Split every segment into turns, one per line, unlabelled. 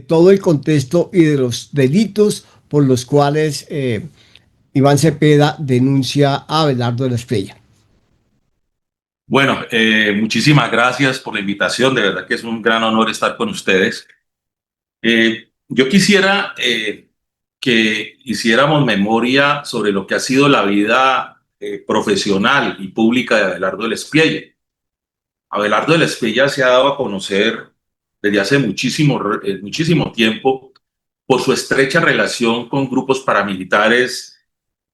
todo el contexto y de los delitos por los cuales Iván Cepeda denuncia a Abelardo de la Espriella.
Bueno, muchísimas gracias por la invitación. De verdad que es un gran honor estar con ustedes. Yo quisiera que hiciéramos memoria sobre lo que ha sido la vida profesional y pública de Abelardo de la Espriella. Abelardo de la Espriella se ha dado a conocer desde hace muchísimo tiempo por su estrecha relación con grupos paramilitares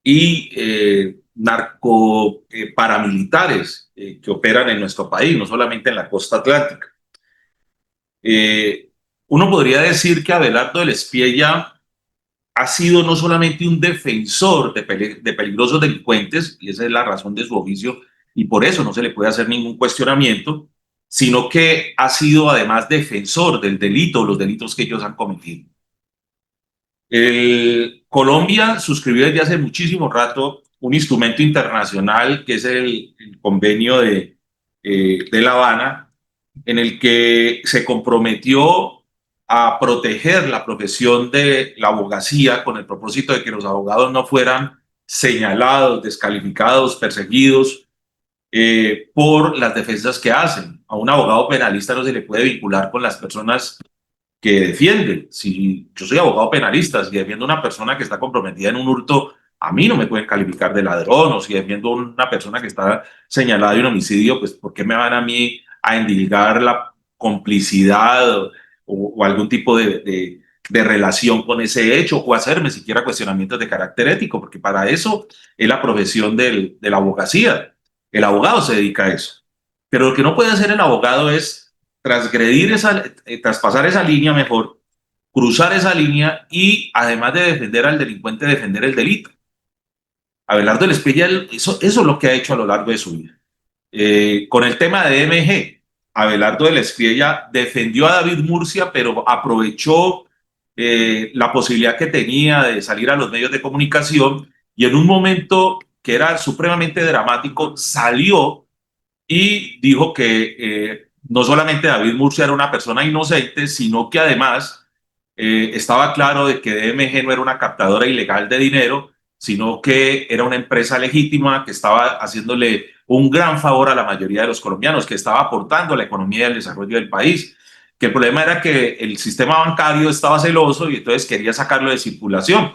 y paramilitares que operan en nuestro país, no solamente en la costa atlántica. Eh, Uno podría decir que Abelardo de la Espriella ha sido no solamente un defensor de peligrosos delincuentes, y esa es la razón de su oficio, y por eso no se le puede hacer ningún cuestionamiento, sino que ha sido además defensor del delito, los delitos que ellos han cometido. Colombia suscribió desde hace muchísimo rato un instrumento internacional que es el convenio de La Habana, en el que se comprometió a proteger la profesión de la abogacía con el propósito de que los abogados no fueran señalados, descalificados, perseguidos por las defensas que hacen. A un abogado penalista no se le puede vincular con las personas que defiende. Si yo soy abogado penalista, si defiendo a una persona que está comprometida en un hurto, a mí no me pueden calificar de ladrón, o si defiendo a una persona que está señalada de un homicidio, pues ¿por qué me van a mí a endilgar la complicidad o algún tipo de relación con ese hecho o hacerme siquiera cuestionamientos de carácter ético? Porque para eso es la profesión de la abogacía. El abogado se dedica a eso. Pero lo que no puede hacer el abogado es traspasar esa línea mejor, cruzar esa línea y además de defender al delincuente, defender el delito. Abelardo del Espriella, eso es lo que ha hecho a lo largo de su vida. Con el tema de DMG, Abelardo del Espriella defendió a David Murcia, pero aprovechó la posibilidad que tenía de salir a los medios de comunicación y en un momento que era supremamente dramático, salió y dijo que no solamente David Murcia era una persona inocente, sino que además estaba claro de que DMG no era una captadora ilegal de dinero, sino que era una empresa legítima que estaba haciéndole un gran favor a la mayoría de los colombianos, que estaba aportando a la economía y al desarrollo del país. Que el problema era que el sistema bancario estaba celoso y entonces quería sacarlo de circulación,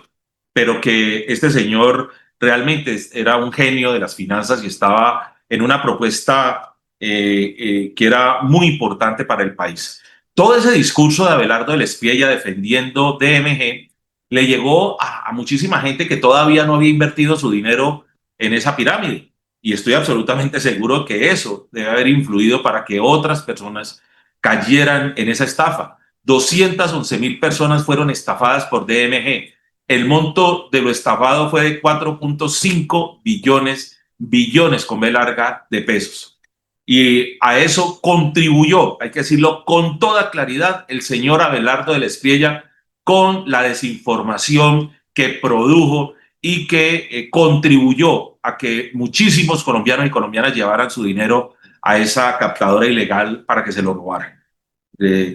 pero que este señor realmente era un genio de las finanzas y estaba en una propuesta que era muy importante para el país. Todo ese discurso de Abelardo del Espriella defendiendo DMG le llegó a muchísima gente que todavía no había invertido su dinero en esa pirámide. Y estoy absolutamente seguro que eso debe haber influido para que otras personas cayeran en esa estafa. 211.000 personas fueron estafadas por DMG. El monto de lo estafado fue de 4.5 billones con B larga de pesos. Y a eso contribuyó, hay que decirlo con toda claridad, el señor Abelardo de la Espriella con la desinformación que produjo y que contribuyó a que muchísimos colombianos y colombianas llevaran su dinero a esa captadora ilegal para que se lo robaran.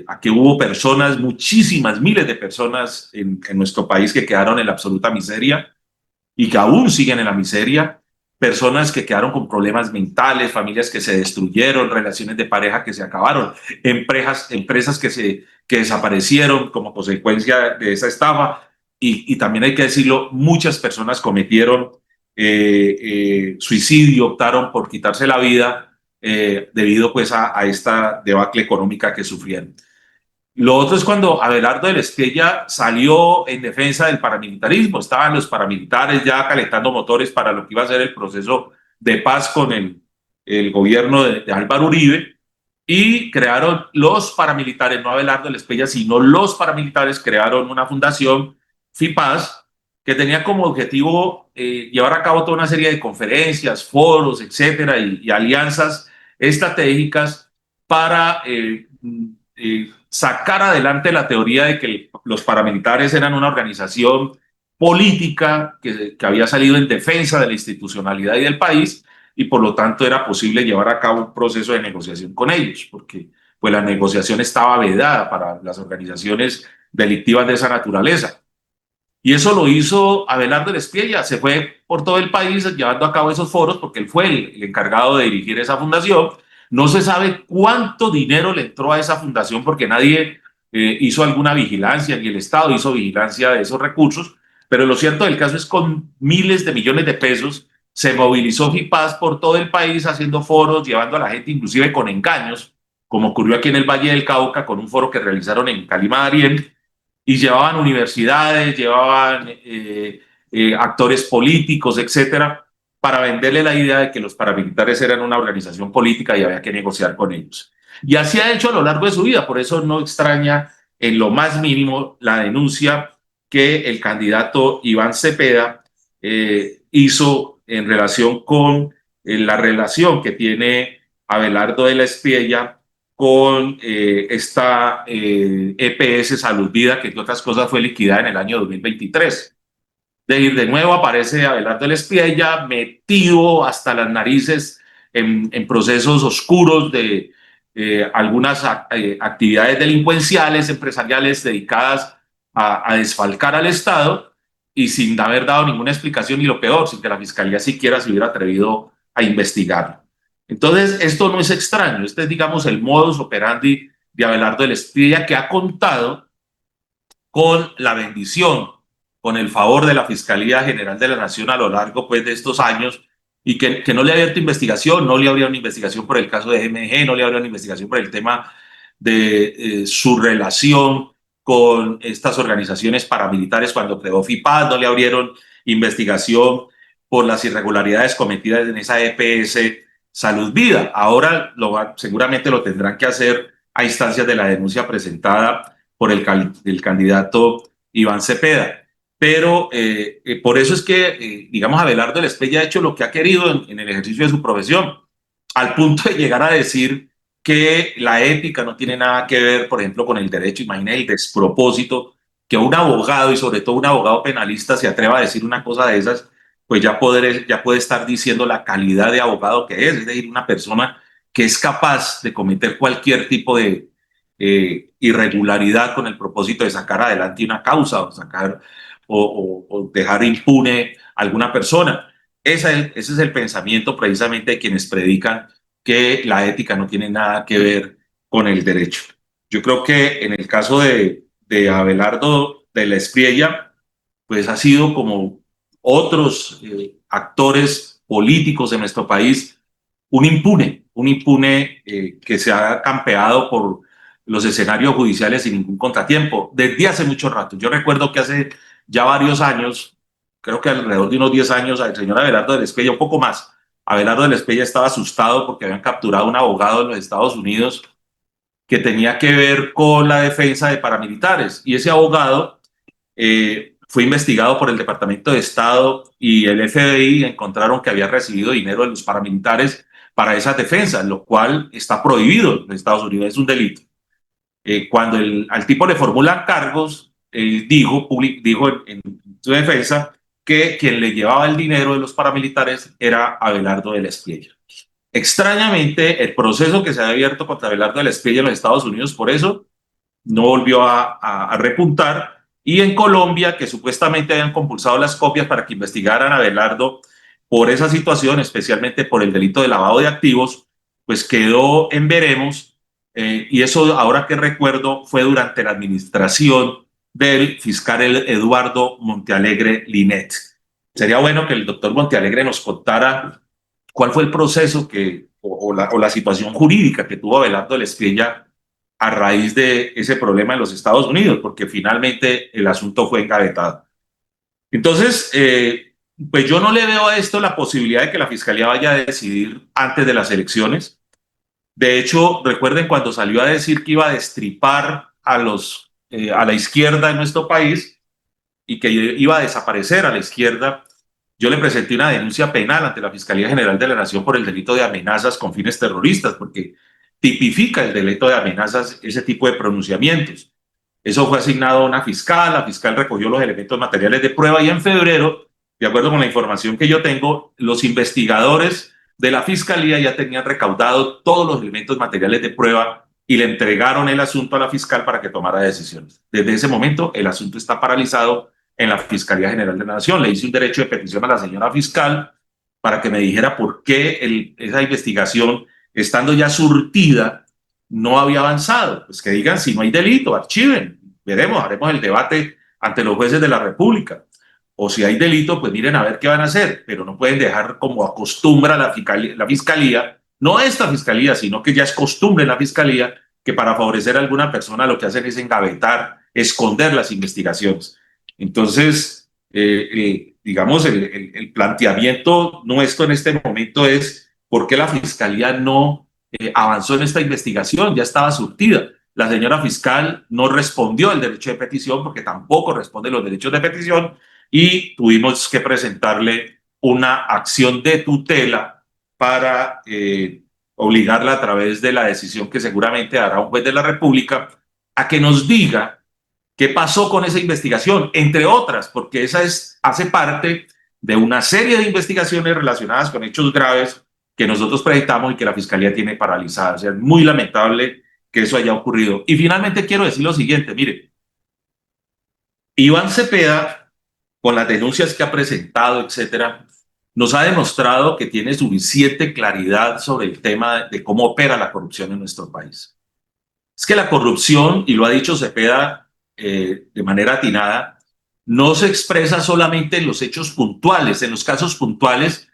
Aquí hubo personas, muchísimas, miles de personas en nuestro país que quedaron en la absoluta miseria y que aún siguen en la miseria, personas que quedaron con problemas mentales, familias que se destruyeron, relaciones de pareja que se acabaron, empresas que desaparecieron como consecuencia de esa estafa y también hay que decirlo, muchas personas cometieron suicidio, optaron por quitarse la vida debido pues a esta debacle económica que sufrieron. Lo otro es cuando Abelardo de la Espriella salió en defensa del paramilitarismo. Estaban los paramilitares ya calentando motores para lo que iba a ser el proceso de paz con el gobierno de Álvaro Uribe y crearon los paramilitares, no Abelardo de la Espriella, sino los paramilitares crearon una fundación, FIPAS, que tenía como objetivo llevar a cabo toda una serie de conferencias, foros, etcétera, y alianzas estratégicas para sacar adelante la teoría de que los paramilitares eran una organización política que había salido en defensa de la institucionalidad y del país y por lo tanto era posible llevar a cabo un proceso de negociación con ellos, porque pues la negociación estaba vedada para las organizaciones delictivas de esa naturaleza. Y eso lo hizo Abelardo Lespiella, se fue por todo el país llevando a cabo esos foros porque él fue el encargado de dirigir esa fundación. No se sabe cuánto dinero le entró a esa fundación porque nadie hizo alguna vigilancia, ni el Estado hizo vigilancia de esos recursos, pero lo cierto del caso es con miles de millones de pesos se movilizó FIPAS por todo el país haciendo foros, llevando a la gente inclusive con engaños, como ocurrió aquí en el Valle del Cauca con un foro que realizaron en Calima, Darién, y llevaban universidades, llevaban actores políticos, etcétera, para venderle la idea de que los paramilitares eran una organización política y había que negociar con ellos. Y así ha hecho a lo largo de su vida, por eso no extraña en lo más mínimo la denuncia que el candidato Iván Cepeda hizo en relación con la relación que tiene Abelardo de la Espriella con esta EPS Salud Vida, que entre otras cosas fue liquidada en el año 2023. De nuevo aparece Abelardo del Espriella metido hasta las narices en procesos oscuros de algunas actividades delincuenciales, empresariales dedicadas a desfalcar al Estado y sin haber dado ninguna explicación y lo peor, sin que la Fiscalía siquiera se hubiera atrevido a investigarlo. Entonces, esto no es extraño, este es, digamos, el modus operandi de Abelardo del Espriella, que ha contado con la bendición, con el favor de la Fiscalía General de la Nación a lo largo pues, de estos años, y que no le ha abierto investigación, no le habría una investigación por el caso de MG, no le habría una investigación por el tema de su relación con estas organizaciones paramilitares cuando creó FIPAD, no le abrieron investigación por las irregularidades cometidas en esa EPS Salud Vida. Ahora seguramente lo tendrán que hacer a instancias de la denuncia presentada por el candidato Iván Cepeda. Pero por eso es que, digamos, Abelardo del Espriella ha hecho lo que ha querido en el ejercicio de su profesión, al punto de llegar a decir que la ética no tiene nada que ver, por ejemplo, con el derecho. Imagina el despropósito que un abogado, y sobre todo un abogado penalista, se atreva a decir una cosa de esas, pues ya puede estar diciendo la calidad de abogado que es decir, una persona que es capaz de cometer cualquier tipo de irregularidad con el propósito de sacar adelante una causa o dejar impune a alguna persona. Ese es el pensamiento precisamente de quienes predican que la ética no tiene nada que ver con el derecho. Yo creo que en el caso de Abelardo de la Espriella, pues ha sido como otros actores políticos en nuestro país, un impune que se ha campeado por los escenarios judiciales sin ningún contratiempo desde hace mucho rato. Yo recuerdo que hace ya varios años, creo que alrededor de unos 10 años, al señor Abelardo de la Espriella, un poco más, Abelardo de la Espriella estaba asustado porque habían capturado a un abogado en los Estados Unidos que tenía que ver con la defensa de paramilitares. Y ese abogado fue investigado por el Departamento de Estado y el FBI. Encontraron que había recibido dinero de los paramilitares para esas defensas, lo cual está prohibido en Estados Unidos, es un delito. Cuando al tipo le formulan cargos, dijo en su defensa que quien le llevaba el dinero de los paramilitares era Abelardo de la Espriella. Extrañamente, el proceso que se ha abierto contra Abelardo de la Espriella en los Estados Unidos, por eso, no volvió a repuntar. Y en Colombia, que supuestamente habían compulsado las copias para que investigaran a Abelardo por esa situación, especialmente por el delito de lavado de activos, pues quedó en veremos. Y eso, ahora que recuerdo, fue durante la administración del fiscal Eduardo Montealegre Linet. Sería bueno que el doctor Montealegre nos contara cuál fue el proceso o la situación jurídica que tuvo Abelardo de la Espriella a raíz de ese problema en los Estados Unidos, porque finalmente el asunto fue engavetado. Entonces, pues yo no le veo a esto la posibilidad de que la Fiscalía vaya a decidir antes de las elecciones. De hecho, recuerden cuando salió a decir que iba a destripar a la izquierda en nuestro país y que iba a desaparecer a la izquierda, yo le presenté una denuncia penal ante la Fiscalía General de la Nación por el delito de amenazas con fines terroristas, porque tipifica el delito de amenazas ese tipo de pronunciamientos. Eso fue asignado a una fiscal, la fiscal recogió los elementos materiales de prueba y en febrero, de acuerdo con la información que yo tengo, los investigadores de la Fiscalía ya tenían recaudado todos los elementos materiales de prueba y le entregaron el asunto a la fiscal para que tomara decisiones. Desde ese momento, el asunto está paralizado en la Fiscalía General de la Nación. Le hice un derecho de petición a la señora fiscal para que me dijera por qué esa investigación, estando ya surtida, no había avanzado. Pues que digan si no hay delito, archiven, veremos, haremos el debate ante los jueces de la República. O si hay delito, pues miren a ver qué van a hacer, pero no pueden dejar como acostumbra la fiscalía, no esta fiscalía, sino que ya es costumbre en la fiscalía, que para favorecer a alguna persona lo que hacen es engavetar, esconder las investigaciones. Entonces, digamos, el planteamiento nuestro en este momento es por qué la fiscalía no avanzó en esta investigación, ya estaba surtida. La señora fiscal no respondió al derecho de petición porque tampoco responde los derechos de petición y tuvimos que presentarle una acción de tutela para obligarla a través de la decisión que seguramente hará un juez de la República a que nos diga qué pasó con esa investigación, entre otras, porque esa hace parte de una serie de investigaciones relacionadas con hechos graves que nosotros presentamos y que la Fiscalía tiene paralizadas. O sea, es muy lamentable que eso haya ocurrido. Y finalmente quiero decir lo siguiente, mire, Iván Cepeda, con las denuncias que ha presentado, etcétera, nos ha demostrado que tiene suficiente claridad sobre el tema de cómo opera la corrupción en nuestro país. Es que la corrupción, y lo ha dicho Cepeda de manera atinada, no se expresa solamente en los hechos puntuales, en los casos puntuales,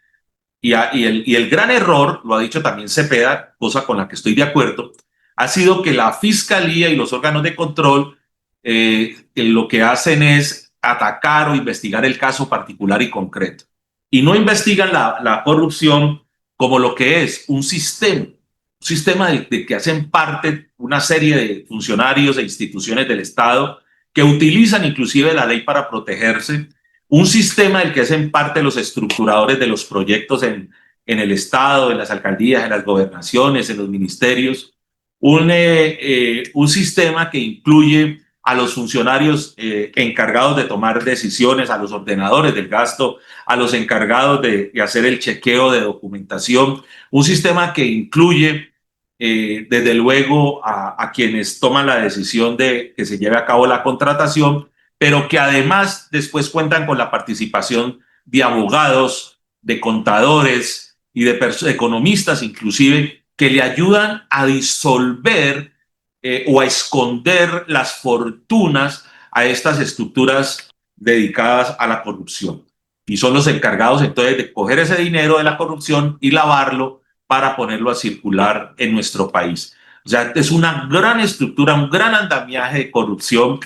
y el gran error, lo ha dicho también Cepeda, cosa con la que estoy de acuerdo, ha sido que la Fiscalía y los órganos de control lo que hacen es atacar o investigar el caso particular y concreto. Y no investigan la corrupción como lo que es un sistema de que hacen parte una serie de funcionarios e instituciones del Estado que utilizan inclusive la ley para protegerse, un sistema del que hacen parte los estructuradores de los proyectos en el Estado, en las alcaldías, en las gobernaciones, en los ministerios, un sistema que incluye a los funcionarios encargados de tomar decisiones, a los ordenadores del gasto, a los encargados de hacer el chequeo de documentación, un sistema que incluye desde luego a quienes toman la decisión de que se lleve a cabo la contratación, pero que además después cuentan con la participación de abogados, de contadores y de economistas inclusive, que le ayudan a disolver o a esconder las fortunas a estas estructuras dedicadas a la corrupción. Y son los encargados entonces de coger ese dinero de la corrupción y lavarlo para ponerlo a circular en nuestro país. O sea, es una gran estructura, un gran andamiaje de corrupción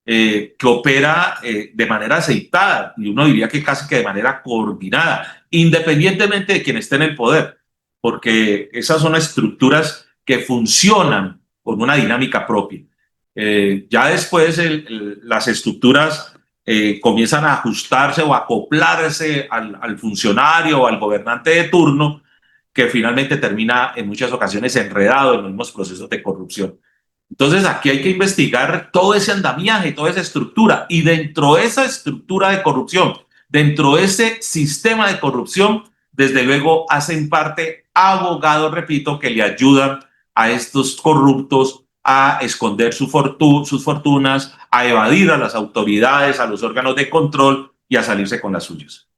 que opera de manera aceitada, y uno diría que casi que de manera coordinada, independientemente de quien esté en el poder, porque esas son estructuras que funcionan con una dinámica propia. Ya después las estructuras comienzan a ajustarse o a acoplarse al funcionario o al gobernante de turno, que finalmente termina en muchas ocasiones enredado en los mismos procesos de corrupción. Entonces aquí hay que investigar todo ese andamiaje, toda esa estructura, y dentro de esa estructura de corrupción, dentro de ese sistema de corrupción, desde luego hacen parte abogados, repito, que le ayudan a estos corruptos a esconder sus fortunas, a evadir a las autoridades, a los órganos de control y a salirse con las suyas.